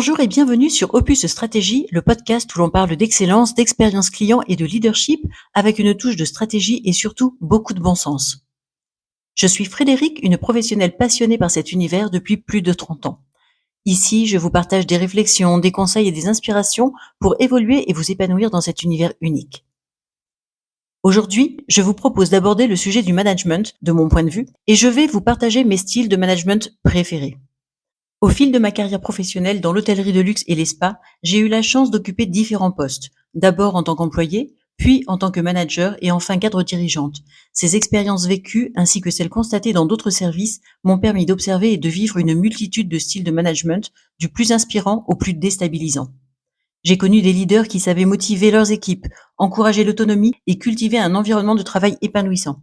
Bonjour et bienvenue sur Opus Stratégie, le podcast où l'on parle d'excellence, d'expérience client et de leadership avec une touche de stratégie et surtout beaucoup de bon sens. Je suis Frédéric, une professionnelle passionnée par cet univers depuis plus de 30 ans. Ici, je vous partage des réflexions, des conseils et des inspirations pour évoluer et vous épanouir dans cet univers unique. Aujourd'hui, je vous propose d'aborder le sujet du management de mon point de vue et je vais vous partager mes styles de management préférés. Au fil de ma carrière professionnelle dans l'hôtellerie de luxe et les spas, j'ai eu la chance d'occuper différents postes, d'abord en tant qu'employé, puis en tant que manager et enfin cadre dirigeante. Ces expériences vécues ainsi que celles constatées dans d'autres services m'ont permis d'observer et de vivre une multitude de styles de management, du plus inspirant au plus déstabilisant. J'ai connu des leaders qui savaient motiver leurs équipes, encourager l'autonomie et cultiver un environnement de travail épanouissant.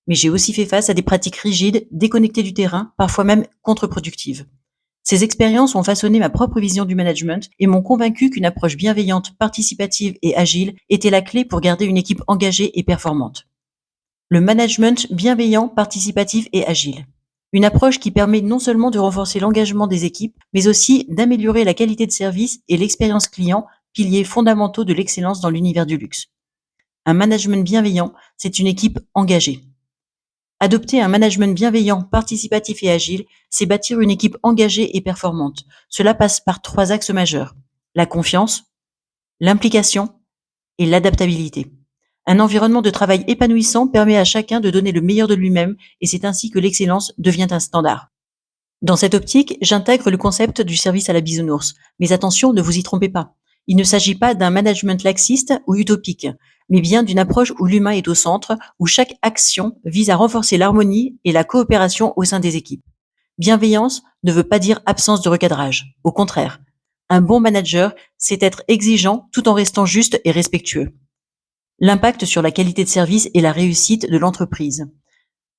Mais j'ai aussi fait face à des pratiques rigides, déconnectées du terrain, parfois même contre-productives. Ces expériences ont façonné ma propre vision du management et m'ont convaincu qu'une approche bienveillante, participative et agile était la clé pour garder une équipe engagée et performante. Le management bienveillant, participatif et agile. Une approche qui permet non seulement de renforcer l'engagement des équipes, mais aussi d'améliorer la qualité de service et l'expérience client, piliers fondamentaux de l'excellence dans l'univers du luxe. Un management bienveillant, c'est une équipe engagée. Adopter un management bienveillant, participatif et agile, c'est bâtir une équipe engagée et performante. Cela passe par 3 axes majeurs: la confiance, l'implication et l'adaptabilité. Un environnement de travail épanouissant permet à chacun de donner le meilleur de lui-même et c'est ainsi que l'excellence devient un standard. Dans cette optique, j'intègre le concept du service à la bisounours. Mais attention, ne vous y trompez pas. Il ne s'agit pas d'un management laxiste ou utopique, mais bien d'une approche où l'humain est au centre, où chaque action vise à renforcer l'harmonie et la coopération au sein des équipes. Bienveillance ne veut pas dire absence de recadrage. Au contraire, un bon manager, c'est être exigeant tout en restant juste et respectueux. L'impact sur la qualité de service et la réussite de l'entreprise.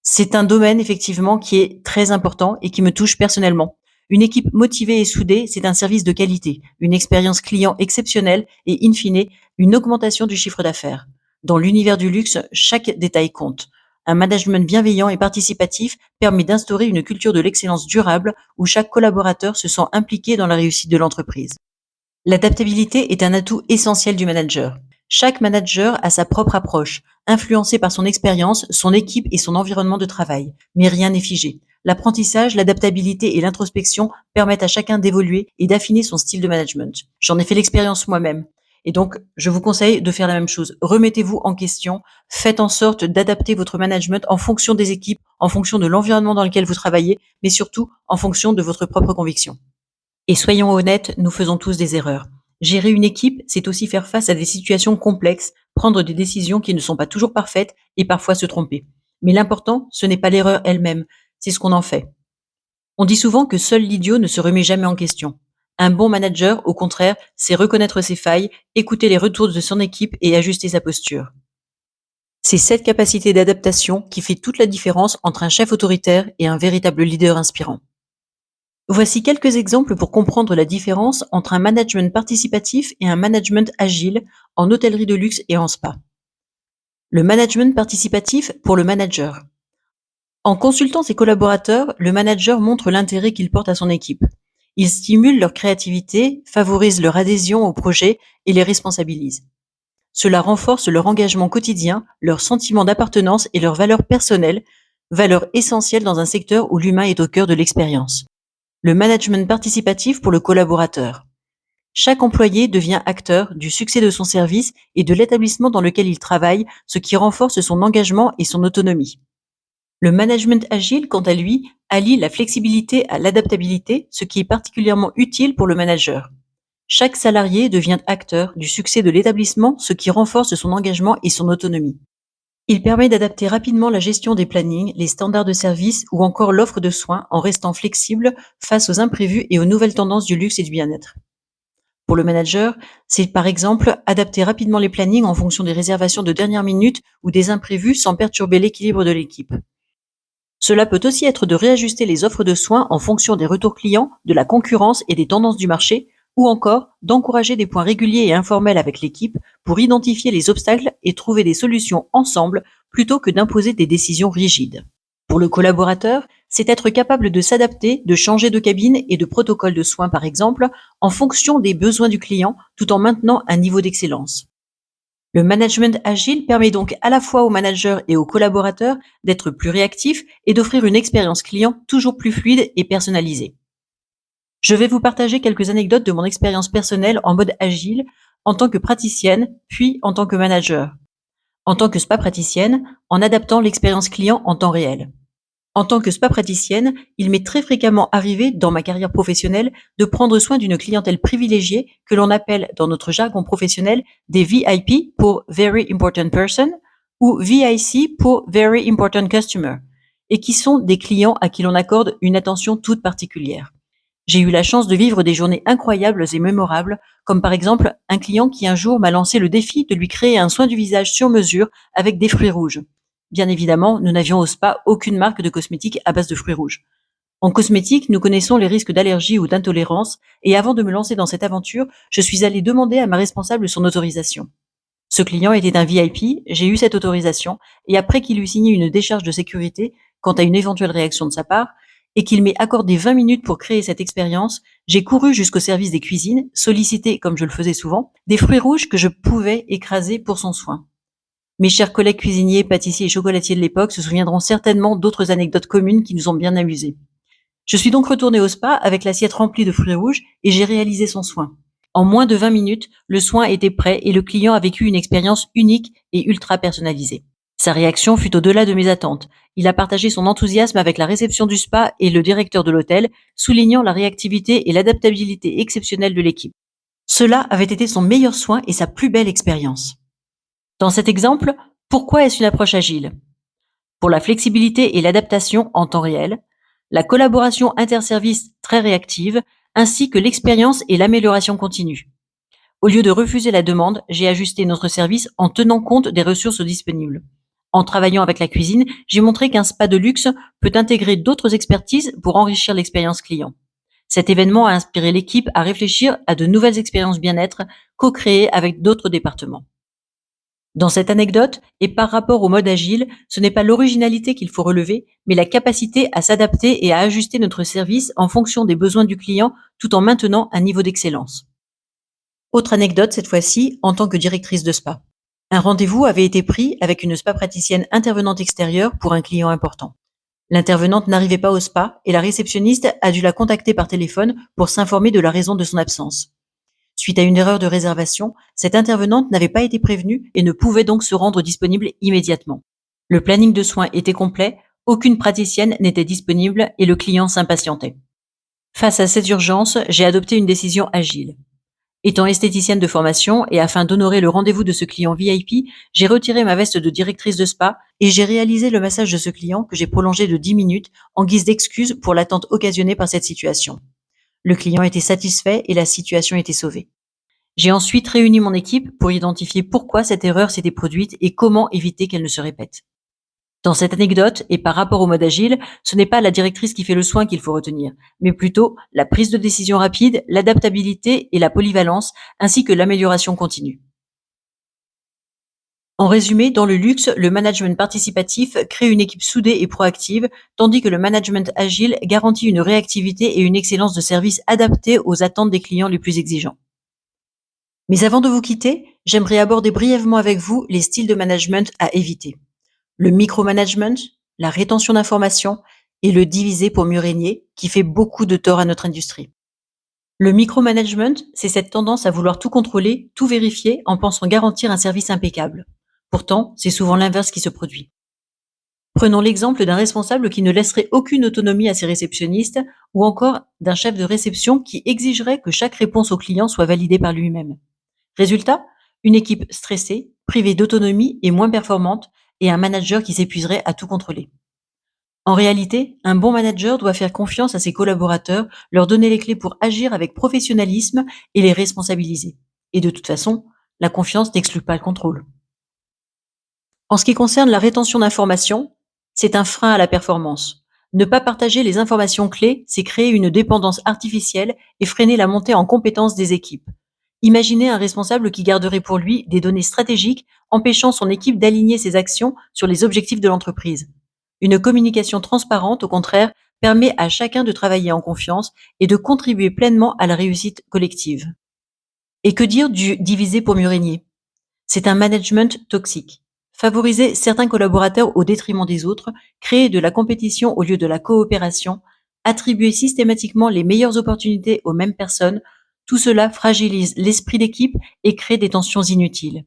C'est un domaine effectivement qui est très important et qui me touche personnellement. Une équipe motivée et soudée, c'est un service de qualité, une expérience client exceptionnelle et in fine, une augmentation du chiffre d'affaires. Dans l'univers du luxe, chaque détail compte. Un management bienveillant et participatif permet d'instaurer une culture de l'excellence durable où chaque collaborateur se sent impliqué dans la réussite de l'entreprise. L'adaptabilité est un atout essentiel du manager. Chaque manager a sa propre approche, influencée par son expérience, son équipe et son environnement de travail. Mais rien n'est figé. L'apprentissage, l'adaptabilité et l'introspection permettent à chacun d'évoluer et d'affiner son style de management. J'en ai fait l'expérience moi-même. Et donc, je vous conseille de faire la même chose. Remettez-vous en question, faites en sorte d'adapter votre management en fonction des équipes, en fonction de l'environnement dans lequel vous travaillez, mais surtout en fonction de votre propre conviction. Et soyons honnêtes, nous faisons tous des erreurs. Gérer une équipe, c'est aussi faire face à des situations complexes, prendre des décisions qui ne sont pas toujours parfaites et parfois se tromper. Mais l'important, ce n'est pas l'erreur elle-même, c'est ce qu'on en fait. On dit souvent que seul l'idiot ne se remet jamais en question. Un bon manager, au contraire, sait reconnaître ses failles, écouter les retours de son équipe et ajuster sa posture. C'est cette capacité d'adaptation qui fait toute la différence entre un chef autoritaire et un véritable leader inspirant. Voici quelques exemples pour comprendre la différence entre un management participatif et un management agile en hôtellerie de luxe et en spa. Le management participatif pour le manager. En consultant ses collaborateurs, le manager montre l'intérêt qu'il porte à son équipe. Il stimule leur créativité, favorise leur adhésion au projet et les responsabilise. Cela renforce leur engagement quotidien, leur sentiment d'appartenance et leurs valeurs personnelles, valeurs essentielles dans un secteur où l'humain est au cœur de l'expérience. Le management participatif pour le collaborateur. Chaque employé devient acteur du succès de son service et de l'établissement dans lequel il travaille, ce qui renforce son engagement et son autonomie. Le management agile, quant à lui, allie la flexibilité à l'adaptabilité, ce qui est particulièrement utile pour le manager. Chaque salarié devient acteur du succès de l'établissement, ce qui renforce son engagement et son autonomie. Il permet d'adapter rapidement la gestion des plannings, les standards de service ou encore l'offre de soins en restant flexible face aux imprévus et aux nouvelles tendances du luxe et du bien-être. Pour le manager, c'est par exemple adapter rapidement les plannings en fonction des réservations de dernière minute ou des imprévus sans perturber l'équilibre de l'équipe. Cela peut aussi être de réajuster les offres de soins en fonction des retours clients, de la concurrence et des tendances du marché, ou encore d'encourager des points réguliers et informels avec l'équipe pour identifier les obstacles et trouver des solutions ensemble plutôt que d'imposer des décisions rigides. Pour le collaborateur, c'est être capable de s'adapter, de changer de cabine et de protocole de soins par exemple, en fonction des besoins du client tout en maintenant un niveau d'excellence. Le management agile permet donc à la fois aux managers et aux collaborateurs d'être plus réactifs et d'offrir une expérience client toujours plus fluide et personnalisée. Je vais vous partager quelques anecdotes de mon expérience personnelle en mode agile en tant que praticienne, puis en tant que manager. En tant que spa praticienne, en adaptant l'expérience client en temps réel. En tant que spa praticienne, il m'est très fréquemment arrivé, dans ma carrière professionnelle, de prendre soin d'une clientèle privilégiée que l'on appelle dans notre jargon professionnel des VIP pour Very Important Person ou VIC pour Very Important Customer, et qui sont des clients à qui l'on accorde une attention toute particulière. J'ai eu la chance de vivre des journées incroyables et mémorables, comme par exemple un client qui un jour m'a lancé le défi de lui créer un soin du visage sur mesure avec des fruits rouges. Bien évidemment, nous n'avions au spa aucune marque de cosmétiques à base de fruits rouges. En cosmétique, nous connaissons les risques d'allergie ou d'intolérance, et avant de me lancer dans cette aventure, je suis allée demander à ma responsable son autorisation. Ce client était un VIP, j'ai eu cette autorisation, et après qu'il eut signé une décharge de sécurité quant à une éventuelle réaction de sa part, et qu'il m'ait accordé 20 minutes pour créer cette expérience, j'ai couru jusqu'au service des cuisines, sollicité, comme je le faisais souvent, des fruits rouges que je pouvais écraser pour son soin. Mes chers collègues cuisiniers, pâtissiers et chocolatiers de l'époque se souviendront certainement d'autres anecdotes communes qui nous ont bien amusés. Je suis donc retournée au spa avec l'assiette remplie de fruits rouges et j'ai réalisé son soin. En moins de 20 minutes, le soin était prêt et le client a vécu une expérience unique et ultra personnalisée. Sa réaction fut au-delà de mes attentes. Il a partagé son enthousiasme avec la réception du spa et le directeur de l'hôtel, soulignant la réactivité et l'adaptabilité exceptionnelle de l'équipe. Cela avait été son meilleur soin et sa plus belle expérience. Dans cet exemple, pourquoi est-ce une approche agile? Pour la flexibilité et l'adaptation en temps réel, la collaboration interservice très réactive, ainsi que l'expérience et l'amélioration continue. Au lieu de refuser la demande, j'ai ajusté notre service en tenant compte des ressources disponibles. En travaillant avec la cuisine, j'ai montré qu'un spa de luxe peut intégrer d'autres expertises pour enrichir l'expérience client. Cet événement a inspiré l'équipe à réfléchir à de nouvelles expériences bien-être co-créées avec d'autres départements. Dans cette anecdote, et par rapport au mode agile, ce n'est pas l'originalité qu'il faut relever, mais la capacité à s'adapter et à ajuster notre service en fonction des besoins du client tout en maintenant un niveau d'excellence. Autre anecdote cette fois-ci, en tant que directrice de spa. Un rendez-vous avait été pris avec une spa praticienne intervenante extérieure pour un client important. L'intervenante n'arrivait pas au spa et la réceptionniste a dû la contacter par téléphone pour s'informer de la raison de son absence. Suite à une erreur de réservation, cette intervenante n'avait pas été prévenue et ne pouvait donc se rendre disponible immédiatement. Le planning de soins était complet, aucune praticienne n'était disponible et le client s'impatientait. Face à cette urgence, j'ai adopté une décision agile. Étant esthéticienne de formation et afin d'honorer le rendez-vous de ce client VIP, j'ai retiré ma veste de directrice de spa et j'ai réalisé le massage de ce client que j'ai prolongé de 10 minutes en guise d'excuse pour l'attente occasionnée par cette situation. Le client était satisfait et la situation était sauvée. J'ai ensuite réuni mon équipe pour identifier pourquoi cette erreur s'était produite et comment éviter qu'elle ne se répète. Dans cette anecdote, et par rapport au mode agile, ce n'est pas la directrice qui fait le soin qu'il faut retenir, mais plutôt la prise de décision rapide, l'adaptabilité et la polyvalence, ainsi que l'amélioration continue. En résumé, dans le luxe, le management participatif crée une équipe soudée et proactive, tandis que le management agile garantit une réactivité et une excellence de service adaptée aux attentes des clients les plus exigeants. Mais avant de vous quitter, j'aimerais aborder brièvement avec vous les styles de management à éviter. Le micromanagement, la rétention d'informations et le diviser pour mieux régner, qui fait beaucoup de tort à notre industrie. Le micromanagement, c'est cette tendance à vouloir tout contrôler, tout vérifier en pensant garantir un service impeccable. Pourtant, c'est souvent l'inverse qui se produit. Prenons l'exemple d'un responsable qui ne laisserait aucune autonomie à ses réceptionnistes ou encore d'un chef de réception qui exigerait que chaque réponse au client soit validée par lui-même. Résultat, une équipe stressée, privée d'autonomie et moins performante et un manager qui s'épuiserait à tout contrôler. En réalité, un bon manager doit faire confiance à ses collaborateurs, leur donner les clés pour agir avec professionnalisme et les responsabiliser. Et de toute façon, la confiance n'exclut pas le contrôle. En ce qui concerne la rétention d'informations, c'est un frein à la performance. Ne pas partager les informations clés, c'est créer une dépendance artificielle et freiner la montée en compétences des équipes. Imaginez un responsable qui garderait pour lui des données stratégiques, empêchant son équipe d'aligner ses actions sur les objectifs de l'entreprise. Une communication transparente, au contraire, permet à chacun de travailler en confiance et de contribuer pleinement à la réussite collective. Et que dire du diviser pour mieux régner? C'est un management toxique. Favoriser certains collaborateurs au détriment des autres, créer de la compétition au lieu de la coopération, attribuer systématiquement les meilleures opportunités aux mêmes personnes, tout cela fragilise l'esprit d'équipe et crée des tensions inutiles.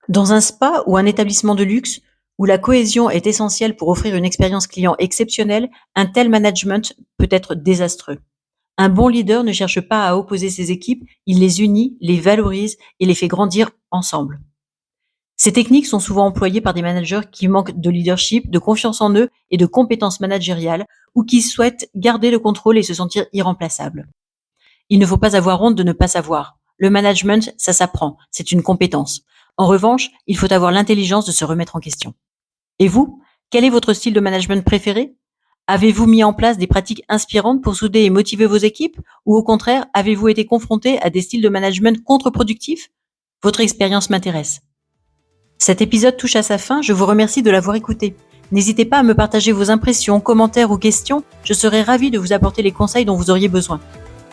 Dans un spa ou un établissement de luxe, où la cohésion est essentielle pour offrir une expérience client exceptionnelle, un tel management peut être désastreux. Un bon leader ne cherche pas à opposer ses équipes, il les unit, les valorise et les fait grandir ensemble. Ces techniques sont souvent employées par des managers qui manquent de leadership, de confiance en eux et de compétences managériales, ou qui souhaitent garder le contrôle et se sentir irremplaçables. Il ne faut pas avoir honte de ne pas savoir. Le management, ça s'apprend, c'est une compétence. En revanche, il faut avoir l'intelligence de se remettre en question. Et vous, quel est votre style de management préféré? Avez-vous mis en place des pratiques inspirantes pour souder et motiver vos équipes? Ou au contraire, avez-vous été confronté à des styles de management contre-productifs? Votre expérience m'intéresse. Cet épisode touche à sa fin, je vous remercie de l'avoir écouté. N'hésitez pas à me partager vos impressions, commentaires ou questions, je serai ravie de vous apporter les conseils dont vous auriez besoin.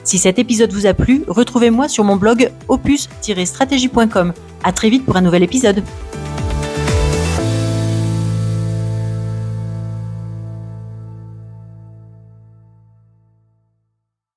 Si cet épisode vous a plu, retrouvez-moi sur mon blog opus-stratégie.com. À très vite pour un nouvel épisode.